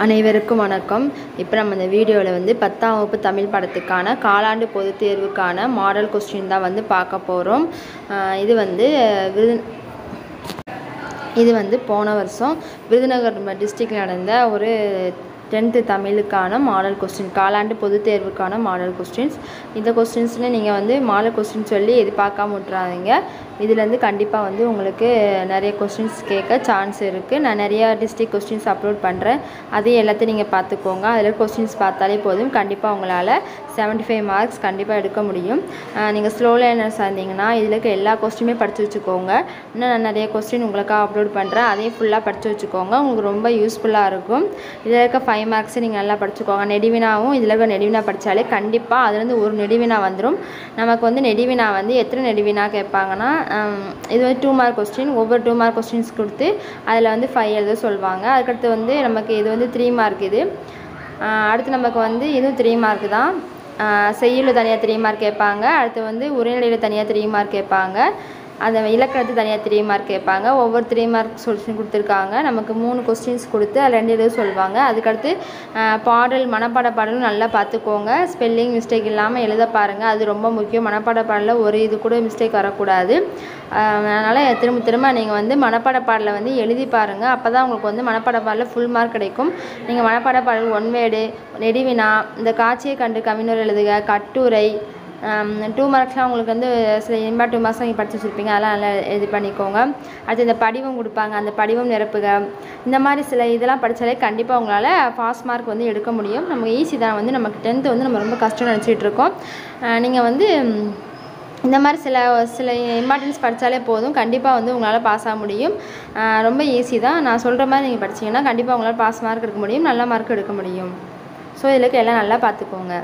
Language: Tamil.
அனைவருக்கும் வணக்கம். இப்போ நம்ம இந்த வீடியோவில் வந்து 10ஆம் வகுப்பு தமிழ் பாடத்துக்கான காலாண்டு பொதுத் தேர்வுக்கான மாடல் கொஸ்டின் தான் வந்து பார்க்க போகிறோம். இது வந்து போன வருஷம் விருதுநகர் டிஸ்ட்ரிக்டில் நடந்த ஒரு 10th தமிழுக்கான மாடல் கொஸ்டின், காலாண்டு பொதுத் தேர்வுக்கான மாடல் கொஸ்டின்ஸ். இந்த கொஸ்டின்ஸில் நீங்கள் வந்து மாடல் கொஸ்டின் சொல்லி எதிர்பார்க்காம விட்றாதீங்க. இதுலேருந்து கண்டிப்பாக வந்து உங்களுக்கு நிறைய கொஸ்டின்ஸ் கேட்க சான்ஸ் இருக்குது. நான் நிறையா டிஸ்ட்ரிக்ட் கொஸ்டின்ஸ் அப்லோட் பண்ணுறேன், அதையும் எல்லாத்தையும் நீங்கள் பார்த்துக்கோங்க. அதில் கொஸ்டின்ஸ் பார்த்தாலே போதும், கண்டிப்பாக உங்களால் 75 மார்க்ஸ் கண்டிப்பாக எடுக்க முடியும். நீங்கள் ஸ்லோ லேர்னர்ஸாக இருந்தீங்கன்னா இதில் இருக்க எல்லா கொஸ்டினுமே படித்து வச்சுக்கோங்க. இன்னும் நான் நிறைய கொஸ்டின் உங்களுக்காக அப்லோட் பண்ணுறேன், அதையும் ஃபுல்லாக படித்து வச்சுக்கோங்க. உங்களுக்கு ரொம்ப யூஸ்ஃபுல்லாக இருக்கும். இதில் இருக்க 5 மார்க்ஸை நீங்கள் நல்லா படிச்சுக்கோங்க. நெடுவினாவும் இதில் இருக்க நெடுவினா படித்தாலே கண்டிப்பாக அதுலேருந்து ஒரு நெடுவினா வந்துடும். நமக்கு வந்து நெடுவினா வந்து எத்தனை நெடுவினா கேட்பாங்கன்னா, இது வந்து 2 மார்க் கொஸ்டின். ஒவ்வொரு 2 மார்க் கொஸ்டின்ஸ் கொடுத்து அதில் வந்து 5 எழுத சொல்லுவாங்க. அதுக்கடுத்து வந்து நமக்கு இது வந்து 3 மார்க். இது அடுத்து நமக்கு வந்து இதுவும் 3 மார்க் தான். செய்யுளில் தனியாக 3 மார்க் கேட்பாங்க. அடுத்து வந்து உரைநடையில் தனியாக 3 மார்க் கேட்பாங்க. அந்த இலக்கணத்துக்கு தனியாக 3 மார்க் கேட்பாங்க. ஒவ்வொரு 3 மார்க் கொஸ்டின் கொடுத்துருக்காங்க. நமக்கு 3 கொஸ்டின்ஸ் கொடுத்து அதில் 2 எழுத சொல்லுவாங்க. அதுக்கடுத்து பாடல், மனப்பாட பாடலும் நல்லா பார்த்துக்கோங்க. ஸ்பெல்லிங் மிஸ்டேக் இல்லாமல் எழுத பாருங்கள், அது ரொம்ப முக்கியம். மனப்பாட பாடலில் ஒரு இது கூட மிஸ்டேக் வரக்கூடாது. அதனால் திரும்ப நீங்கள் வந்து மனப்பாட பாடலை வந்து எழுதி பாருங்கள். அப்போ தான் உங்களுக்கு வந்து மனப்பாட பாடலில் ஃபுல் மார்க் கிடைக்கும். நீங்கள் மனப்பாட பாடல், ஒன் வேர்டு, நெடுவினா, இந்த காட்சியை கண்டு கவிஞர் எழுதுக, கட்டுரை, 2 மார்க்ஸ்லாம் உங்களுக்கு வந்து சில 2 மாதம் நீங்கள் படித்து வச்சுருப்பீங்க, அதெல்லாம் நல்லா இது பண்ணிக்கோங்க. அடுத்து இந்த படிவம் கொடுப்பாங்க, அந்த படிவம் நிரப்புக. இந்த மாதிரி சில இதெல்லாம் படித்தாலே கண்டிப்பாக உங்களால் பாஸ் மார்க் வந்து எடுக்க முடியும். நமக்கு ஈஸி தான். வந்து நமக்கு 10th வந்து நம்ம ரொம்ப கஷ்டம்னு நினச்சிட்டு இருக்கோம். நீங்கள் வந்து இந்த மாதிரி சில இம்பார்ட்டன்ஸ் படித்தாலே போதும், கண்டிப்பாக வந்து உங்களால் பாஸ் ஆக முடியும். ரொம்ப ஈஸி தான். நான் சொல்கிற மாதிரி நீங்கள் படிச்சிங்கன்னா கண்டிப்பாக உங்களால் பாஸ் மார்க் எடுக்க முடியும், நல்ல மார்க் எடுக்க முடியும். ஸோ இதில் எல்லாம் நல்லா பார்த்துக்கோங்க.